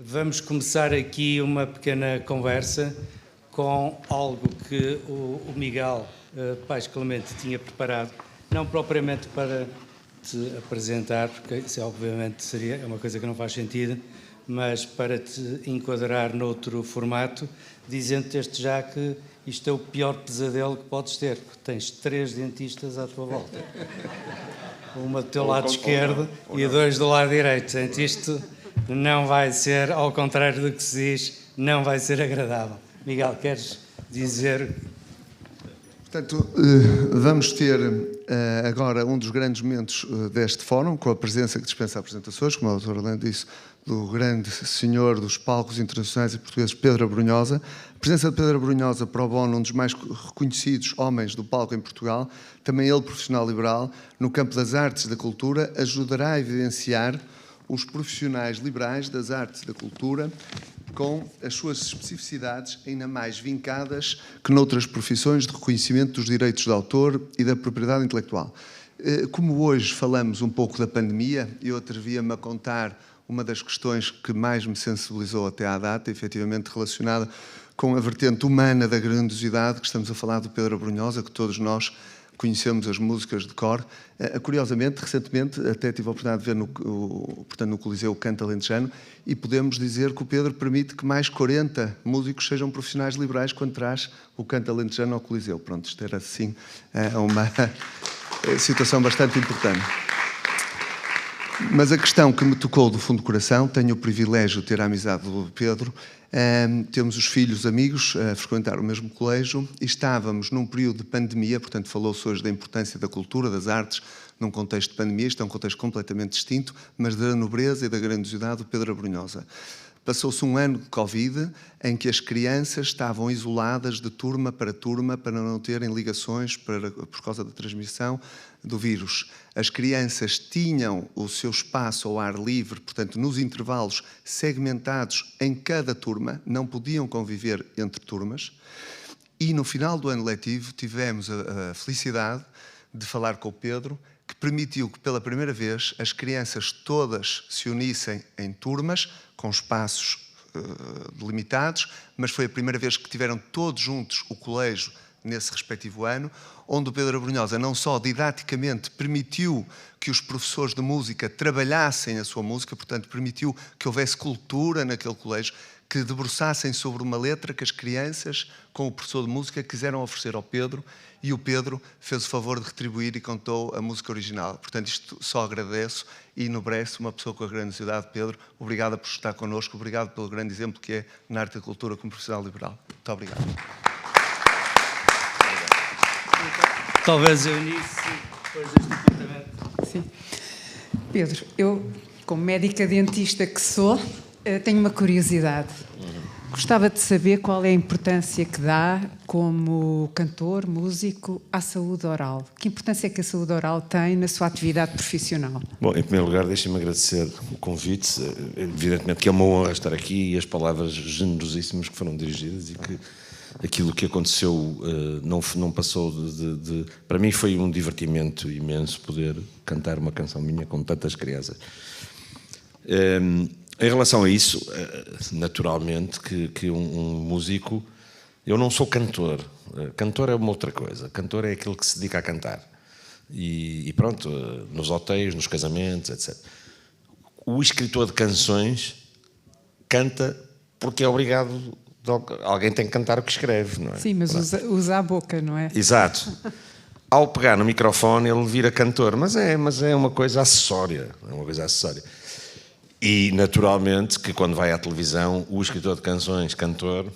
Vamos começar aqui uma pequena conversa com algo que o Miguel Paes Clemente tinha preparado, não propriamente para te apresentar, porque isso obviamente é uma coisa que não faz sentido, mas para te enquadrar noutro formato, dizendo-te desde já que isto é o pior pesadelo que podes ter, porque tens 3 dentistas à tua volta. Uma do teu lado esquerdo e 2 do lado direito. Portanto, isto não vai ser, ao contrário do que se diz, não vai ser agradável. Miguel, queres dizer? Portanto, vamos ter agora um dos grandes momentos deste fórum, com a presença que dispensa apresentações, como o Dr. Orlando disse, do grande senhor dos palcos internacionais e portugueses, Pedro Abrunhosa. A presença de Pedro Abrunhosa, pro bono, um dos mais reconhecidos homens do palco em Portugal, também ele profissional liberal, no campo das artes e da cultura, ajudará a evidenciar os profissionais liberais das artes e da cultura com as suas especificidades ainda mais vincadas que noutras profissões de reconhecimento dos direitos de autor e da propriedade intelectual. Como hoje falamos um pouco da pandemia, eu atrevia-me a contar uma das questões que mais me sensibilizou até à data, efetivamente relacionada com a vertente humana da grandiosidade, que estamos a falar do Pedro Abrunhosa, que todos nós conhecemos as músicas de cor. Curiosamente, recentemente, até tive a oportunidade de ver no Coliseu Canto Alentejano, e podemos dizer que o Pedro permite que mais 40 músicos sejam profissionais liberais quando traz o Canto Alentejano ao Coliseu. Pronto, isto era assim uma situação bastante importante. Mas a questão que me tocou do fundo do coração, tenho o privilégio de ter a amizade do Pedro, temos os filhos amigos a frequentar o mesmo colégio e estávamos num período de pandemia, portanto falou-se hoje da importância da cultura, das artes, num contexto de pandemia. Isto é um contexto completamente distinto, mas da nobreza e da grandiosidade do Pedro Abrunhosa. Passou-se um ano de Covid em que as crianças estavam isoladas de turma para não terem ligações por causa da transmissão do vírus. As crianças tinham o seu espaço ao ar livre, portanto, nos intervalos segmentados em cada turma, não podiam conviver entre turmas. E no final do ano letivo tivemos a felicidade de falar com o Pedro, que permitiu que pela primeira vez as crianças todas se unissem em turmas, com espaços delimitados, mas foi a primeira vez que tiveram todos juntos o colégio nesse respectivo ano, onde o Pedro Abrunhosa não só didaticamente permitiu que os professores de música trabalhassem a sua música, portanto permitiu que houvesse cultura naquele colégio, que debruçassem sobre uma letra que as crianças, com o professor de música, quiseram oferecer ao Pedro, e o Pedro fez o favor de retribuir e cantou a música original. Portanto, isto só agradeço e enobrece uma pessoa com a grandiosidade de Pedro. Obrigado por estar connosco, obrigado pelo grande exemplo que é na arte e cultura como profissional liberal. Muito obrigado. Talvez eu inicie depois deste apontamento. Sim. Pedro, eu, como médica dentista que sou, tenho uma curiosidade. Gostava de saber qual é a importância que dá, como cantor, músico, à saúde oral. Que importância é que a saúde oral tem na sua atividade profissional? Bom, em primeiro lugar, deixem-me agradecer o convite. Evidentemente que é uma honra estar aqui e as palavras generosíssimas que foram dirigidas e que aquilo que aconteceu não passou de... Para mim foi um divertimento imenso poder cantar uma canção minha com tantas crianças. Em relação a isso, naturalmente que um músico... Eu não sou cantor. Cantor é uma outra coisa. Cantor é aquele que se dedica a cantar. E pronto, nos hotéis, nos casamentos, etc. O escritor de canções canta porque é obrigado... Alguém tem que cantar o que escreve, não é? Sim, mas usa a boca, não é? Exato. Ao pegar no microfone ele vira cantor, mas é uma coisa acessória. É uma coisa acessória. E, naturalmente, que quando vai à televisão, o escritor de canções, cantor,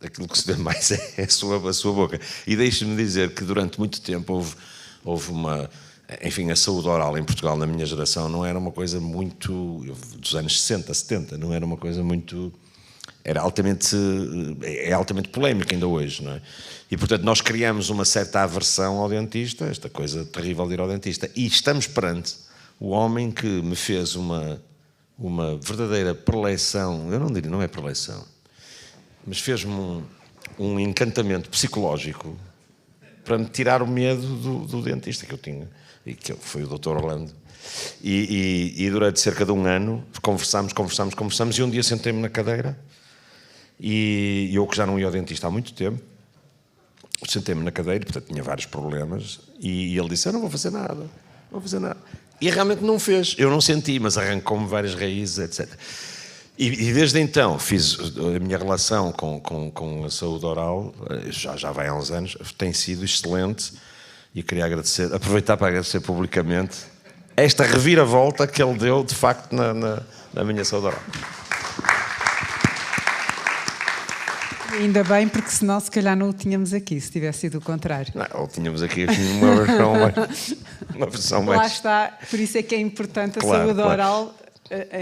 aquilo que se vê mais é a sua boca. E deixe-me dizer que durante muito tempo houve uma... Enfim, a saúde oral em Portugal, na minha geração, não era uma coisa muito... Dos anos 60, 70, não era uma coisa muito... É altamente polémico ainda hoje, não é? E, portanto, nós criamos uma certa aversão ao dentista, esta coisa terrível de ir ao dentista. E estamos perante o homem que me fez uma verdadeira preleção, eu não diria, não é preleção, mas fez-me um encantamento psicológico para me tirar o medo do dentista que eu tinha, e que foi o Dr. Orlando. E durante cerca de um ano conversámos, e um dia sentei-me na cadeira e eu, que já não ia ao dentista há muito tempo, sentei-me na cadeira, portanto tinha vários problemas, e ele disse: eu não vou fazer nada, não vou fazer nada. E realmente não fez, eu não senti, mas arrancou-me várias raízes, etc. E desde então fiz a minha relação com a saúde oral, já vai há uns anos, tem sido excelente, e queria aproveitar para agradecer publicamente esta reviravolta que ele deu, de facto, na minha saúde oral. Ainda bem, porque senão se calhar não o tínhamos aqui, se tivesse sido o contrário. Não, ou tínhamos aqui uma versão mais... Lá está, por isso é que é importante a Claro, saúde claro. oral.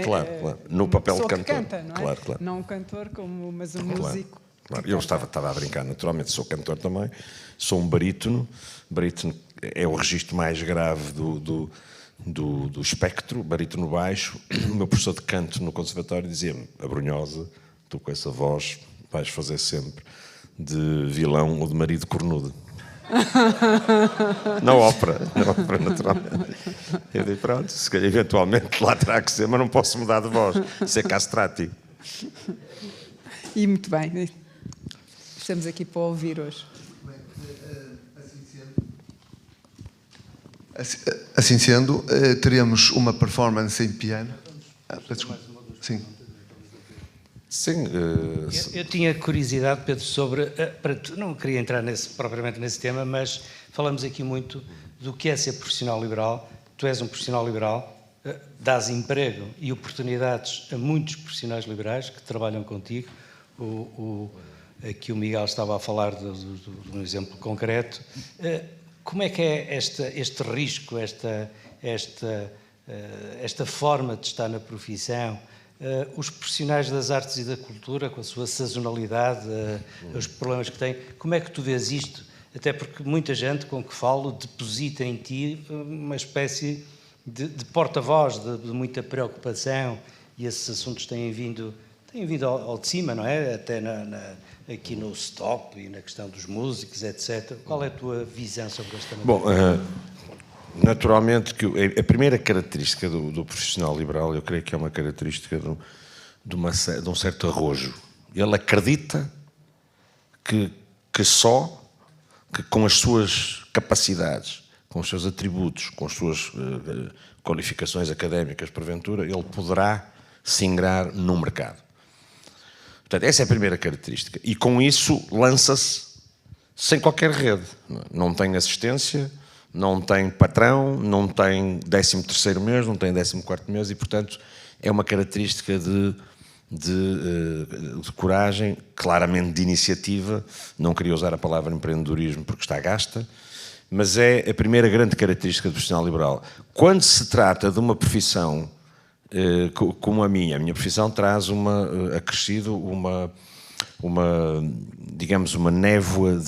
Claro. No papel de pessoa que cantor. canta, não é? Claro. Não um cantor, mas um Claro, músico. claro. Eu estava a brincar, naturalmente, sou cantor também, sou um barítono. Barítono é o registro mais grave do espectro, barítono baixo. O meu professor de canto no conservatório dizia-me: Abrunhosa, tu com essa voz vais fazer sempre de vilão ou de marido cornudo. Na ópera, naturalmente. Eu disse: pronto, se calhar eventualmente lá terá que ser, mas não posso mudar de voz, ser castrati. E muito bem, estamos aqui para ouvir hoje. Assim sendo, teremos uma performance em piano. Sim. Sim. Eu tinha curiosidade, Pedro, sobre... não queria entrar propriamente nesse tema, mas falamos aqui muito do que é ser profissional liberal. Tu és um profissional liberal, dás emprego e oportunidades a muitos profissionais liberais que trabalham contigo. Aqui o Miguel estava a falar de um exemplo concreto. Como é que é este risco, esta forma de estar na profissão? Os profissionais das artes e da cultura, com a sua sazonalidade, os problemas que têm, como é que tu vês isto? Até porque muita gente com que falo deposita em ti uma espécie de porta-voz de muita preocupação, e esses assuntos têm vindo ao de cima, não é? Até aqui no stop e na questão dos músicos, etc. Qual é a tua visão sobre esta matéria? Bom, naturalmente que a primeira característica do profissional liberal, eu creio que é uma característica de um certo arrojo. Ele acredita que com as suas capacidades, com os seus atributos, com as suas qualificações académicas, porventura, ele poderá se ingrar no mercado. Portanto, essa é a primeira característica. E com isso lança-se sem qualquer rede. Não tem assistência, não tem patrão, não tem 13º mês, não tem 14º mês, e, portanto, é uma característica de coragem, claramente de iniciativa. Não queria usar a palavra empreendedorismo porque está gasta, mas é a primeira grande característica do profissional liberal. Quando se trata de uma profissão como a minha profissão traz acrescido digamos, uma névoa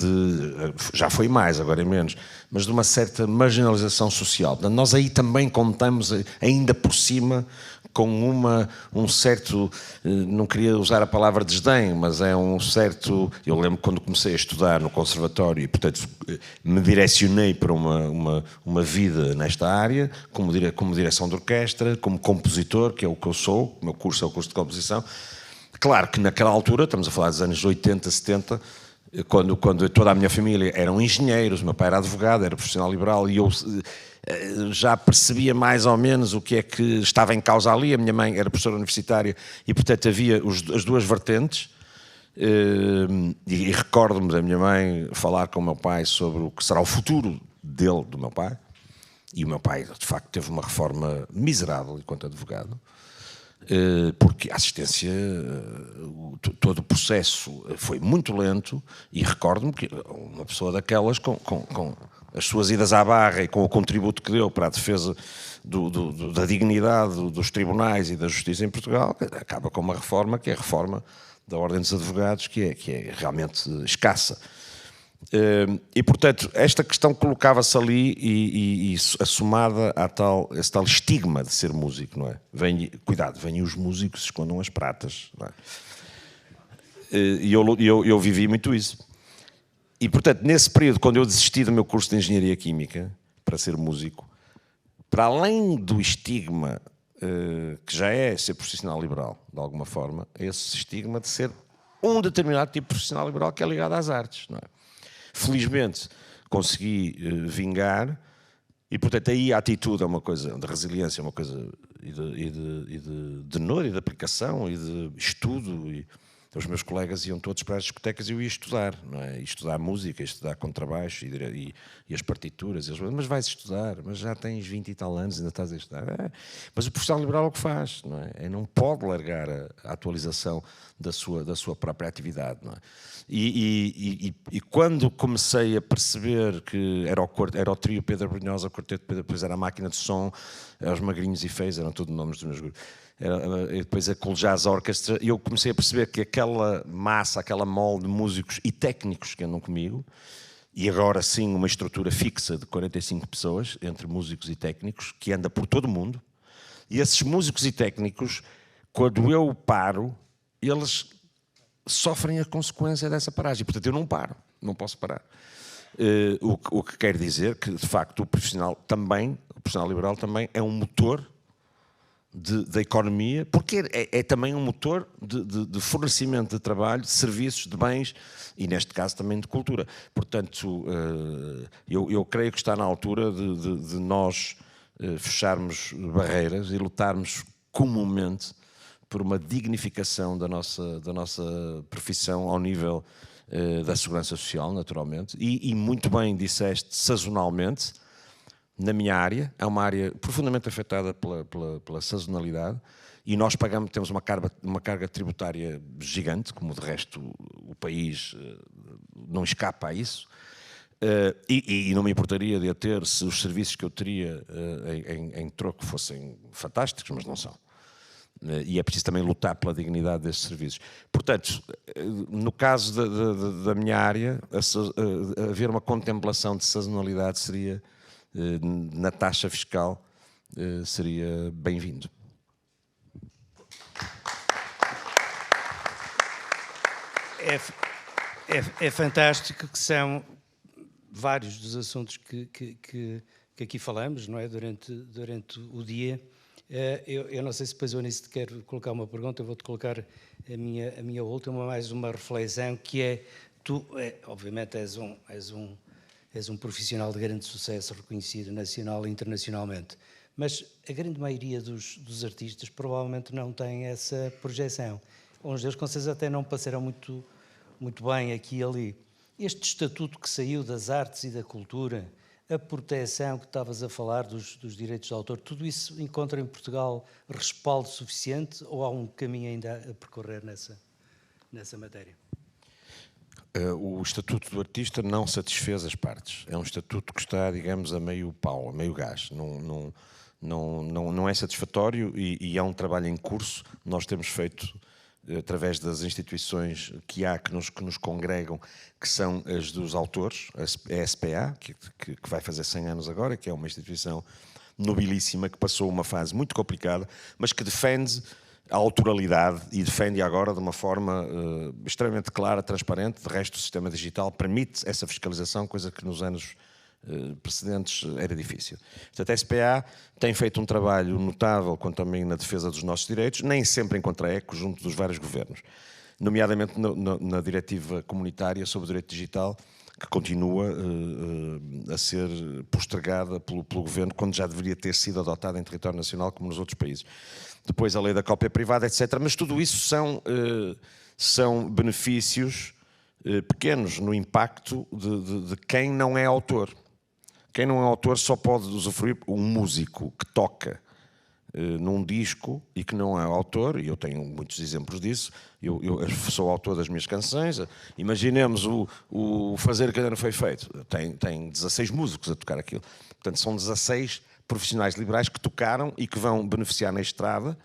já foi mais, agora é menos, mas de uma certa marginalização social. Portanto, nós aí também contamos, ainda por cima, com um certo, não queria usar a palavra desdém, mas é um certo... Eu lembro quando comecei a estudar no conservatório e, portanto, me direcionei para uma vida nesta área, como direção de orquestra, como compositor, que é o que eu sou, o meu curso é o curso de composição. Claro que naquela altura, estamos a falar dos anos 80, 70, quando toda a minha família eram engenheiros, meu pai era advogado, era profissional liberal, e eu já percebia mais ou menos o que é que estava em causa ali. A minha mãe era professora universitária e, portanto, havia as duas vertentes. E recordo-me da minha mãe falar com o meu pai sobre o que será o futuro do meu pai. E o meu pai, de facto, teve uma reforma miserável enquanto advogado. Porque a assistência, todo o processo foi muito lento, e recordo-me que uma pessoa daquelas, com as suas idas à barra e com o contributo que deu para a defesa da dignidade dos tribunais e da justiça em Portugal, acaba com uma reforma que é a reforma da Ordem dos Advogados, que é realmente escassa. E, portanto, esta questão colocava-se ali e assomada a esse tal estigma de ser músico, não é? Cuidado, venham os músicos, escondam as pratas, não é? E eu vivi muito isso. E, portanto, nesse período, quando eu desisti do meu curso de Engenharia Química para ser músico, para além do estigma que já é ser profissional liberal, de alguma forma, esse estigma de ser um determinado tipo de profissional liberal que é ligado às artes, não é? Felizmente consegui vingar, e portanto aí a atitude é uma coisa, de resiliência é uma coisa, e de denor, e de aplicação, e de estudo, e os meus colegas iam todos para as discotecas e eu ia estudar, não é? Ia estudar música, ia estudar contrabaixo e as partituras. E eles, mas vais estudar, mas já tens 20 e tal anos e ainda estás a estudar. Mas o profissional liberal é o que faz, não é? Não pode largar a atualização da sua própria atividade, não é? E quando comecei a perceber que era o trio Pedro Brunhosa, o quarteto Pedro, depois era a máquina de som, os magrinhos e feios, eram todos nomes dos meus grupos. E depois a Cool Jazz Orchestra, e eu comecei a perceber que aquela massa, aquela mole de músicos e técnicos que andam comigo, e agora sim uma estrutura fixa de 45 pessoas, entre músicos e técnicos, que anda por todo o mundo, e esses músicos e técnicos, quando eu paro, eles sofrem a consequência dessa paragem. Portanto, eu não paro, não posso parar. O que quer dizer que, de facto, o profissional liberal também é um motor da economia, porque é também um motor de fornecimento de trabalho, de serviços, de bens e, neste caso, também de cultura. Portanto, eu creio que está na altura de nós fecharmos barreiras e lutarmos comumente por uma dignificação da nossa profissão ao nível da segurança social, naturalmente, e muito bem disseste, sazonalmente. Na minha área, é uma área profundamente afetada pela sazonalidade, e nós temos uma carga tributária gigante, como de resto o país não escapa a isso, e não me importaria de a ter se os serviços que eu teria em troco fossem fantásticos, mas não são. E é preciso também lutar pela dignidade desses serviços. Portanto, no caso da minha área, haver uma contemplação de sazonalidade seria, na taxa fiscal, seria bem-vindo. É fantástico que são vários dos assuntos que aqui falamos, não é? Durante o dia. Eu não sei se depois eu nisso te quero colocar uma pergunta, eu vou-te colocar a minha última, mais uma reflexão, que é, tu obviamente és um profissional de grande sucesso, reconhecido nacional e internacionalmente, mas a grande maioria dos artistas provavelmente não tem essa projeção. Uns deles, com certeza, até não passaram muito bem aqui e ali. Este estatuto que saiu das artes e da cultura, a proteção que estavas a falar dos direitos de autor, tudo isso encontra em Portugal respaldo suficiente ou há um caminho ainda a percorrer nessa matéria? O Estatuto do Artista não satisfez as partes. É um estatuto que está, digamos, a meio pau, a meio gás. Não é satisfatório e é um trabalho em curso. Nós temos feito, através das instituições que nos congregam, que são as dos autores, a SPA, que vai fazer 100 anos agora, que é uma instituição nobilíssima, que passou uma fase muito complicada, mas que defende a autoralidade e defende agora de uma forma extremamente clara, transparente. De resto, o sistema digital permite essa fiscalização, coisa que nos anos precedentes era difícil. Portanto, a SPA tem feito um trabalho notável quanto também na defesa dos nossos direitos, nem sempre encontra eco junto dos vários governos, nomeadamente na diretiva comunitária sobre o direito digital, que continua a ser postergada pelo governo, quando já deveria ter sido adotada em território nacional, como nos outros países. Depois a lei da cópia privada, etc. Mas tudo isso são benefícios pequenos no impacto de quem não é autor. Quem não é autor só pode usufruir um músico que toca num disco e que não é autor, e eu tenho muitos exemplos disso. Eu sou autor das minhas canções. Imaginemos o Fazer que ainda não foi feito. Tem 16 músicos a tocar aquilo. Portanto, são 16 profissionais liberais que tocaram e que vão beneficiar na estrada,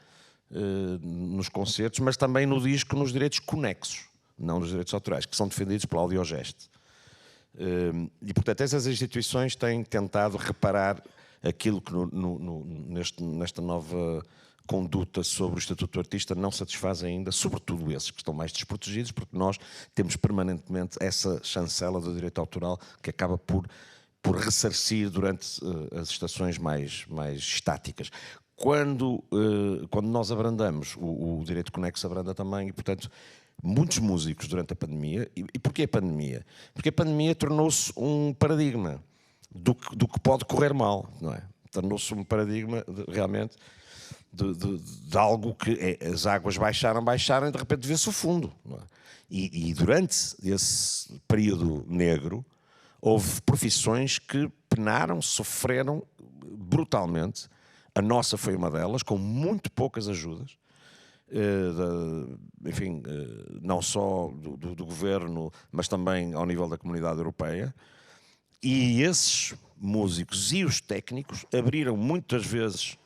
nos concertos, mas também no disco, nos direitos conexos, não nos direitos autorais, que são defendidos pela Audiogeste. E, portanto, essas instituições têm tentado reparar aquilo que nesta nova conduta sobre o Estatuto do Artista não satisfaz ainda, sobretudo esses que estão mais desprotegidos, porque nós temos permanentemente essa chancela do direito autoral que acaba por por ressarcir durante as estações mais estáticas. Quando nós abrandamos, o direito conexo abranda também, e portanto muitos músicos durante a pandemia. E porquê a pandemia? Porque a pandemia tornou-se um paradigma do que pode correr mal, não é? Tornou-se um paradigma realmente de algo que as águas baixaram e de repente vê-se o fundo, não é? E durante esse período negro houve profissões que penaram, sofreram brutalmente. A nossa foi uma delas, com muito poucas ajudas. Enfim, não só do governo, mas também ao nível da comunidade europeia. E esses músicos e os técnicos abriram muitas vezes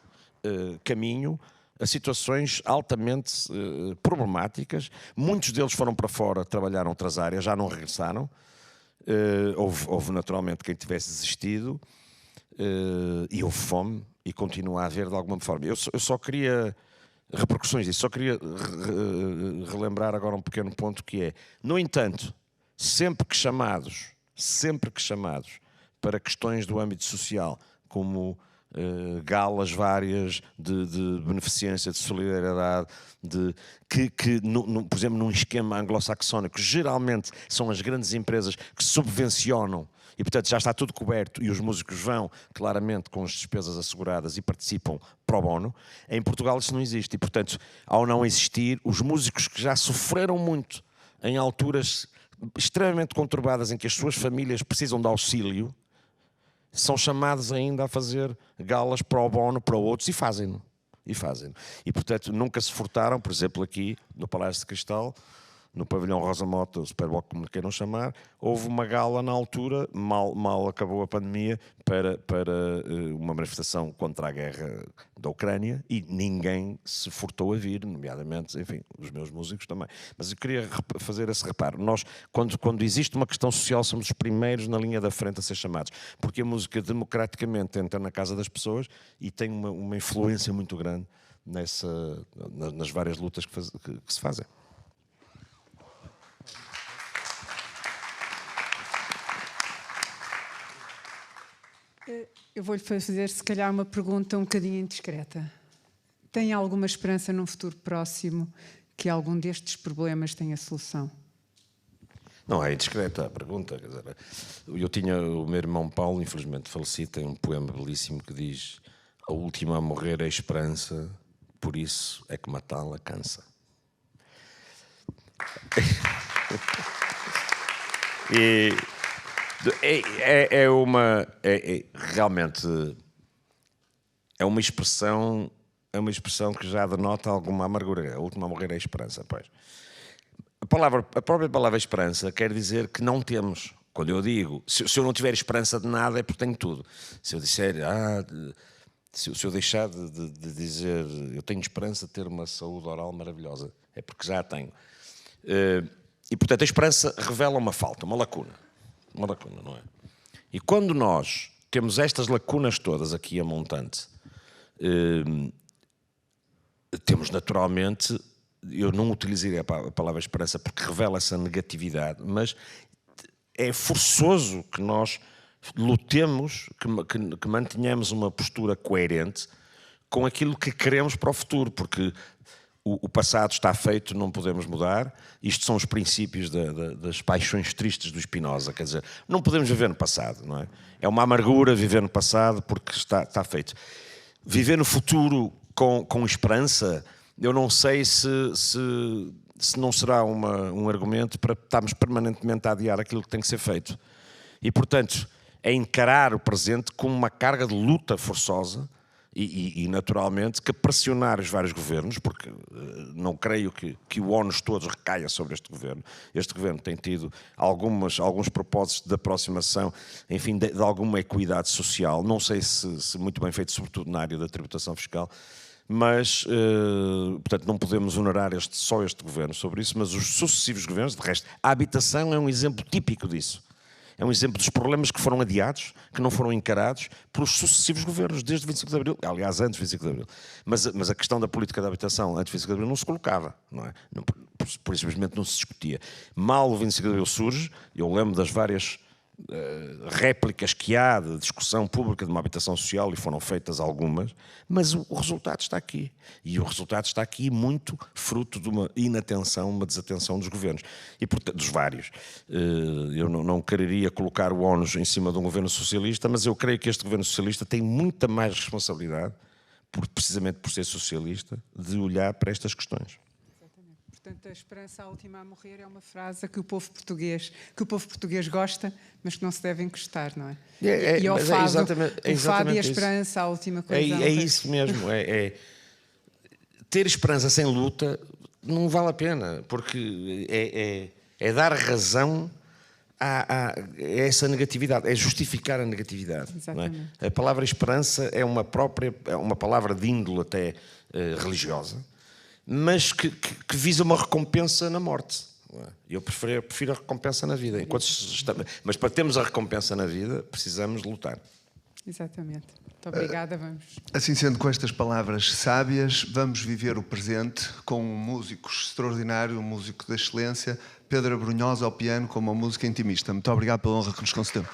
caminho a situações altamente problemáticas. Muitos deles foram para fora, trabalharam outras áreas, já não regressaram. Houve naturalmente quem tivesse desistido, e houve fome, e continua a haver de alguma forma. Eu só queria repercussões disso, só queria relembrar agora um pequeno ponto que é, no entanto, sempre que chamados para questões do âmbito social, como galas várias de beneficência, de solidariedade, por exemplo, num esquema anglo-saxónico, geralmente são as grandes empresas que subvencionam e, portanto, já está tudo coberto e os músicos vão, claramente, com as despesas asseguradas e participam pro bono. Em Portugal isso não existe e, portanto, ao não existir, os músicos que já sofreram muito em alturas extremamente conturbadas em que as suas famílias precisam de auxílio, são chamados ainda a fazer galas pro bono para outros e fazem-no. E, portanto, nunca se furtaram, por exemplo, aqui no Palácio de Cristal, no pavilhão Rosa Mota, o Superboc, como queiram chamar, houve uma gala na altura, mal acabou a pandemia, para uma manifestação contra a guerra da Ucrânia, e ninguém se furtou a vir, nomeadamente, enfim, os meus músicos também. Mas eu queria fazer esse reparo. Nós, quando existe uma questão social, somos os primeiros na linha da frente a ser chamados, porque a música democraticamente entra na casa das pessoas e tem uma influência muito grande nas várias lutas que se fazem. Eu vou-lhe fazer, se calhar, uma pergunta um bocadinho indiscreta. Tem alguma esperança num futuro próximo que algum destes problemas tenha solução? Não, é indiscreta a pergunta. Quer dizer, eu tinha o meu irmão Paulo, infelizmente falecido, tem um poema belíssimo que diz: a última a morrer é a esperança, por isso é que matá-la cansa. E realmente é uma expressão que já denota alguma amargura. A última a morrer é a esperança, pois. A própria palavra esperança quer dizer que não temos. Quando eu digo, se eu não tiver esperança de nada é porque tenho tudo. Se eu disser, se eu deixar de dizer eu tenho esperança de ter uma saúde oral maravilhosa, é porque já a tenho. E portanto a esperança revela uma falta, uma lacuna, não é? E quando nós temos estas lacunas todas aqui a montante, temos naturalmente, eu não utilizaria a palavra esperança porque revela essa negatividade, mas é forçoso que nós lutemos, que mantenhamos uma postura coerente com aquilo que queremos para o futuro, porque o passado está feito, não podemos mudar. Isto são os princípios das paixões tristes do Spinoza, quer dizer, não podemos viver no passado, não é? É uma amargura viver no passado porque está feito. Viver no futuro com esperança, eu não sei se não será um argumento para estarmos permanentemente a adiar aquilo que tem que ser feito. E, portanto, é encarar o presente como uma carga de luta forçosa e naturalmente, que pressionar os vários governos, porque não creio que o ónus todos recaia sobre este governo. Este governo tem tido alguns propósitos de aproximação, enfim, de alguma equidade social. Não sei se muito bem feito, sobretudo na área da tributação fiscal, mas, portanto, não podemos honorar só este governo sobre isso, mas os sucessivos governos, de resto, a habitação é um exemplo típico disso. É um exemplo dos problemas que foram adiados, que não foram encarados pelos sucessivos governos, desde 25 de Abril, aliás, antes de 25 de Abril. Mas a questão da política de habitação antes de 25 de Abril não se colocava, não é? Por simplesmente não se discutia. Mal o 25 de Abril surge, eu lembro das várias réplicas que há de discussão pública de uma habitação social, e foram feitas algumas, mas o resultado está aqui. E o resultado está aqui muito fruto de uma inatenção, uma desatenção dos governos, e portanto, dos vários. Eu não quereria colocar o ónus em cima de um governo socialista, mas eu creio que este governo socialista tem muita mais responsabilidade, precisamente por ser socialista, de olhar para estas questões. Portanto, a esperança à última a morrer é uma frase que o povo português gosta, mas que não se deve encostar, não é? E ao fado, o fado e a esperança à última coisa. É isso mesmo. Ter esperança sem luta não vale a pena, porque é dar razão a essa negatividade, é justificar a negatividade. Não é? A palavra esperança é uma palavra de índole até religiosa, mas que visa uma recompensa na morte. Eu prefiro a recompensa na vida. Mas para termos a recompensa na vida, precisamos lutar. Exatamente. Muito obrigada. Vamos. Assim sendo, com estas palavras sábias, vamos viver o presente com um músico extraordinário, um músico de excelência, Pedro Abrunhosa ao piano, com uma música intimista. Muito obrigado pela honra que nos concedeu.